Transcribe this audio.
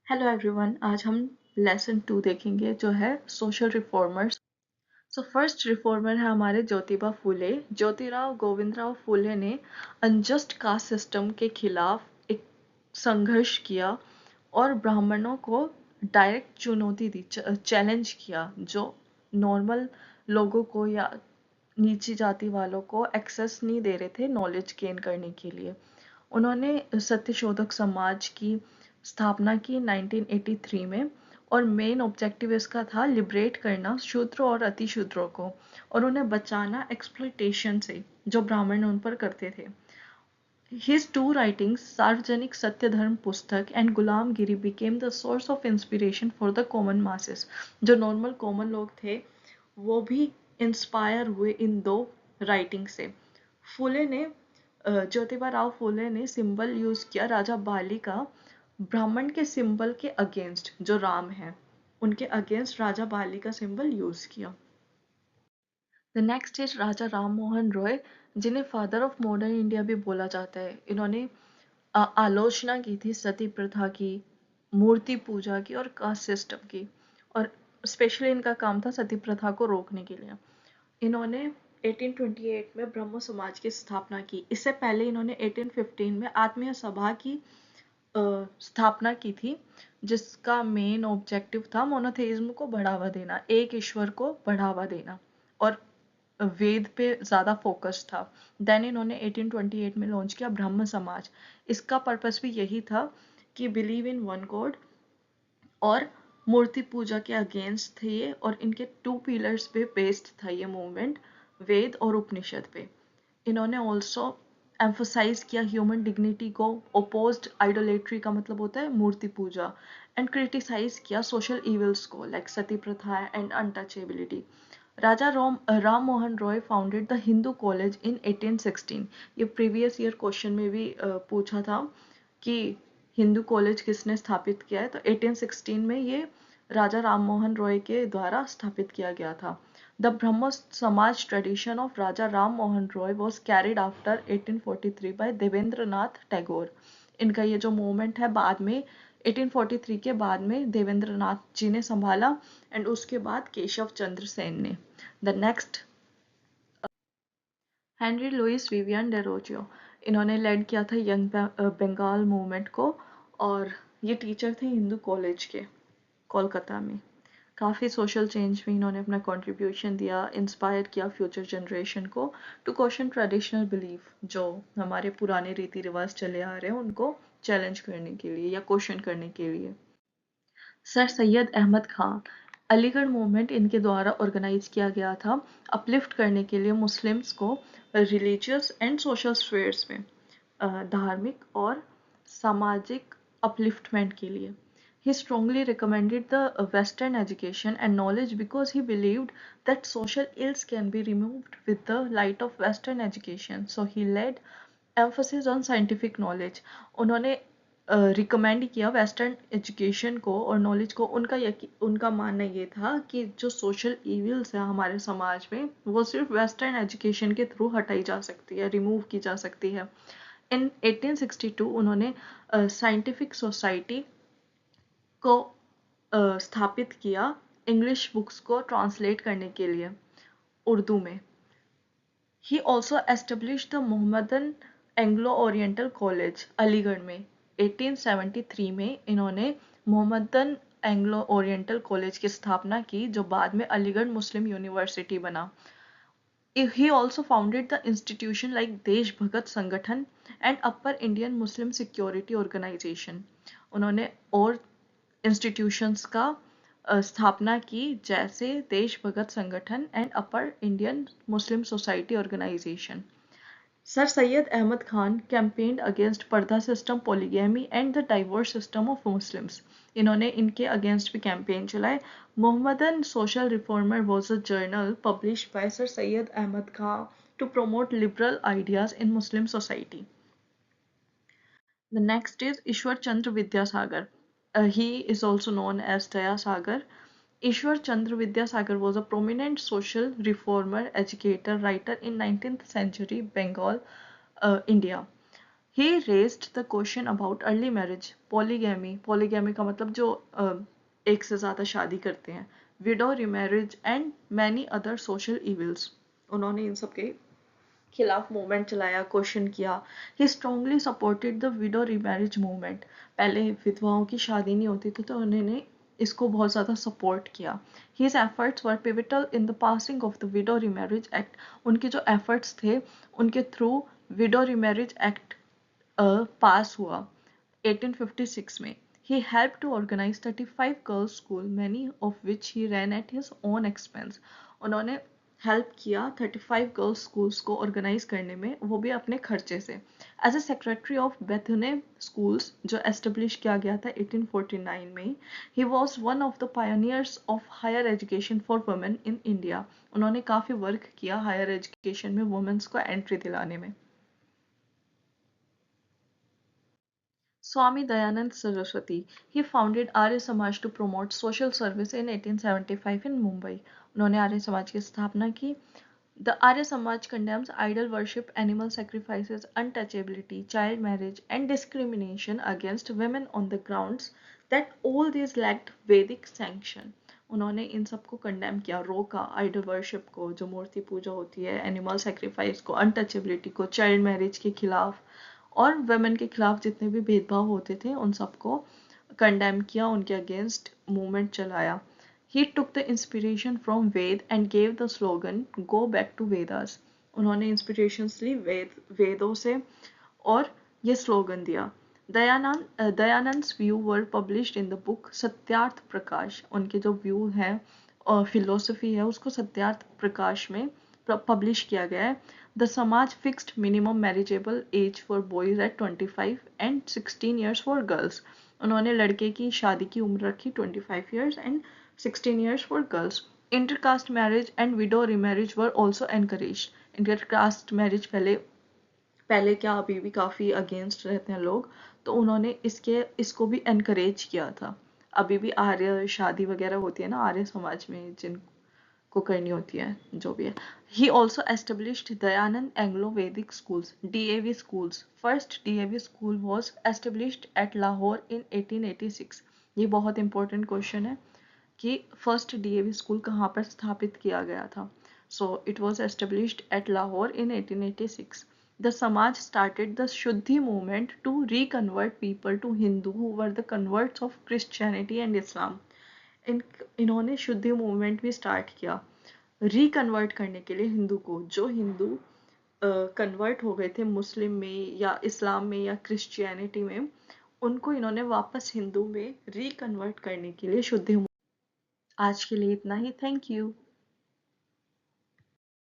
Hello everyone, आज हम lesson 2 देखेंगे जो है social reformers. So first reformer है हमारे ज्योतिबा फूले। ज्योतिराव गोविंदराव फूले ने अनजस्ट कास्ट सिस्टम के खिलाफ एक संघर्ष किया और ब्राह्मणों को डायरेक्ट चुनौती दी, चैलेंज किया जो नॉर्मल लोगों को या नीची जाति वालों को एक्सेस नहीं दे रहे थे नॉलेज गेन करने के लिए। उन्होंने सत्यशोधक समाज की स्थापना की 1983 में और मेन ऑब्जेक्टिव इसका था लिबरेट करना शूद्रों और अतिशूद्रों को और उन्हें बचाना एक्सप्लॉइटेशन से जो ब्राह्मण उन पर करते थे। His two writings, सार्वजनिक सत्य धर्म पुस्तक and Gulamgiri became the source of inspiration for the common masses। जो नॉर्मल कॉमन लोग थे वो भी इंस्पायर हुए इन दो राइटिंग से। फुले ने ज्योतिबा राव फुले ने सिंबल यूज किया राजा बाली का ब्राह्मण के सिंबल के अगेंस्ट जो राम है उनके अगेंस्ट राजा बाली का सिंबल यूज किया। द नेक्स्ट इज राजा राम मोहन रॉय, जिन्हें फादर ऑफ मॉडर्न इंडिया भी बोला जाता है। इन्होंने आलोचना की थी सती प्रथा की, मूर्ति पूजा की और कास्ट सिस्टम की, और स्पेशली इनका काम था सती प्रथा को रोकने के लिए। इन्होंने 1828 में ब्रह्म समाज की स्थापना की। इससे पहले इन्होंने 1815 में आत्मीय सभा की स्थापना की थी, जिसका मेन ऑब्जेक्टिव था मोनोथेइज्म को बढ़ावा देना, एक ईश्वर को बढ़ावा देना, और वेद पे ज़्यादा फोकस था। देन इन्होंने 1828 में लॉन्च किया ब्रह्म समाज। इसका पर्पस भी यही था कि बिलीव इन वन गॉड, और मूर्ति पूजा के अगेंस्ट थे ये, और इनके टू पिलर्स पे बेस्ड था ये मूवमेंट, वेद और उपनिषद पे। इन्होंने ऑल्सो एम्फोसाइज किया ह्यूमन डिग्निटी को, ओपोज्ड आइडोलेट्री का मतलब होता है मूर्ति पूजा, एंड क्रिटिसाइज किया सोशल इविल्स को लाइक सती प्रथा and untouchability. Raja Ram Mohan Roy founded the Hindu college in 1816। ये प्रीवियस ईयर क्वेश्चन में भी पूछा था कि हिंदू कॉलेज किसने स्थापित किया है, तो 1816 में ये राजा राम मोहन रॉय के द्वारा स्थापित किया गया था। The Brahmo Samaj tradition of Raja Ram Mohan Roy was carried after 1843 by Debendra Nath Tagore. इनका ये जो मूवमेंट है बाद में 1843 के बाद में देवेंद्र नाथ जी ने संभाला, एंड उसके बाद केशव चंद्र सेन ने। The next, Henry Louis Vivian Derozio. इन्होंने लेड किया था यंग बंगाल मूवमेंट को, और ये टीचर थे हिंदू कॉलेज के कोलकाता में। काफ़ी सोशल चेंज में इन्होंने अपना कंट्रीब्यूशन दिया, इंस्पायर किया फ्यूचर जनरेशन को टू क्वेश्चन ट्रेडिशनल बिलीफ, जो हमारे पुराने रीति रिवाज चले आ रहे हैं उनको चैलेंज करने के लिए या क्वेश्चन करने के लिए। सर सैयद अहमद खान, अलीगढ़ मूवमेंट इनके द्वारा ऑर्गेनाइज किया गया था अपलिफ्ट करने के लिए मुस्लिम्स को रिलीजियस एंड सोशल स्फेयर्स में, धार्मिक और सामाजिक अपलिफ्टमेंट के लिए। He strongly recommended the Western education and knowledge because he believed that social ills can be removed with the light of Western education. So he led emphasis on scientific knowledge. उन्होंने recommend किया western education को और knowledge को। उनका मानना ये था कि जो सोशल इविल्स है हमारे समाज में वो सिर्फ वेस्टर्न एजुकेशन के थ्रू हटाई जा सकती है, रिमूव की जा सकती है। इन 1862 उन्होंने साइंटिफिक सोसाइटी को स्थापित किया इंग्लिश बुक्स को ट्रांसलेट करने के लिए उर्दू में। He also establish the Mohammedan Anglo oriental college Aligarh में। 1873 में इन्होंने मोहम्मदन एंग्लो ओरिएंटल कॉलेज की स्थापना की जो बाद में अलीगढ़ मुस्लिम यूनिवर्सिटी बना। He also founded the institution like देश भगत संगठन and Upper Indian Muslim Security Organization। उन्होंने और इंस्टीट्यूशंस का स्थापना की जैसे Desh Bhagat Sangathan and upper Indian Muslim society organization. Sir Syed Ahmad Khan campaigned against purdah system, polygamy and the divorce system of Muslims. इन्होंने इनके अगेंस्ट भी कैंपेन चलाए। Mohammedan social reformer was a journal published by sir Syed Ahmad Khan to promote liberal ideas in Muslim society. The next is Ishwar Chandra Vidyasagar. He is also known as Daya Sagar. Ishwar Chandra Vidyasagar was a prominent social reformer, educator, writer in 19th century Bengal, India. He raised the question about early marriage, polygamy, polygamy का मतलब जो एक से ज़्यादा शादी करते हैं, widow remarriage and many other social evils. उन्होंने इन सब के खिलाफ मूवमेंट चलाया, क्वेश्चन किया। He strongly supported the widow remarriage movement. पहले विधवाओं की शादी नहीं होती थी तो उन्होंने इसको बहुत ज़्यादा सपोर्ट किया। His efforts were pivotal in the passing of the widow remarriage act. उनके जो एफर्ट्स थे उनके थ्रू विडो रिमैरिज एक्ट पास हुआ 1856 में। He helped to organize 35 girls' schools, many of which he ran at his own expense. उन्होंने help किया 35 girls schools को organise करने में, वो भी अपने खर्चे से। As a secretary of Bethune schools जो एस्टेब्लिश किया गया था 1849 में, he was one of the pioneers of higher education for women in India. उन्होंने काफ़ी वर्क किया हायर एजुकेशन में वुमेन्स को एंट्री दिलाने में। Swami Dayanand Saraswati. He founded Arya Samaj to promote social service in 1875 in Mumbai. उन्होंने आर्य समाज की स्थापना की। The Arya Samaj condemns idol worship, animal sacrifices, untouchability, child marriage, and discrimination against women on the grounds that all these lacked Vedic sanction. उन्होंने इन सबको condemn किया, रोका idol worship को, जो मूर्ति पूजा होती है, एनिमल सेक्रीफाइस को, अनटचेबिलिटी को, चाइल्ड मैरिज के खिलाफ और वेमेन के खिलाफ जितने भी भेदभाव होते थे उन सबको कंडेम किया, उनके अगेंस्ट मूवमेंट चलाया। He took the inspiration from Veda and gave the slogan go back to Vedas. उन्होंने इंस्पिरेशन ली वेदों से और ये स्लोगन दिया। Dayanand view were published in the book Satyarth Prakash. उनके जो व्यू हैं और फिलोसफी है उसको सत्यार्थ प्रकाश में पब्लिश किया गया है। The Samaj fixed minimum marriageable age for boys at 25 and 16 years for girls. उन्होंने लड़के की शादी की उम्र रखी 25 years and 16 years for girls. Intercaste marriage and widow remarriage were also encourage. Intercaste marriage पहले क्या अभी भी काफ़ी अगेंस्ट रहते हैं लोग, तो उन्होंने इसको भी एनकरेज किया था। अभी भी आर्य शादी वगैरह होती है ना आर्य समाज में जिनको करनी होती है, जो भी है। He also established Dayanand Anglo Vedic schools, DAV schools. First DAV school was established at Lahore in 1886। ये बहुत इंपॉर्टेंट क्वेश्चन है कि फर्स्ट DAV स्कूल कहाँ पर स्थापित किया गया था। So it was established at Lahore in 1886। The Samaj started the Shuddhi movement to reconvert people to Hindu who were the converts of Christianity and Islam. इन्होंने शुद्धि मूवमेंट भी स्टार्ट किया रिकन्वर्ट करने के लिए हिंदू को, जो हिंदू कन्वर्ट हो गए थे मुस्लिम में या इस्लाम में या क्रिश्चियनिटी में, उनको इन्होंने वापस हिंदू में रिकन्वर्ट करने के लिए शुद्धि। आज के लिए इतना ही, थैंक यू।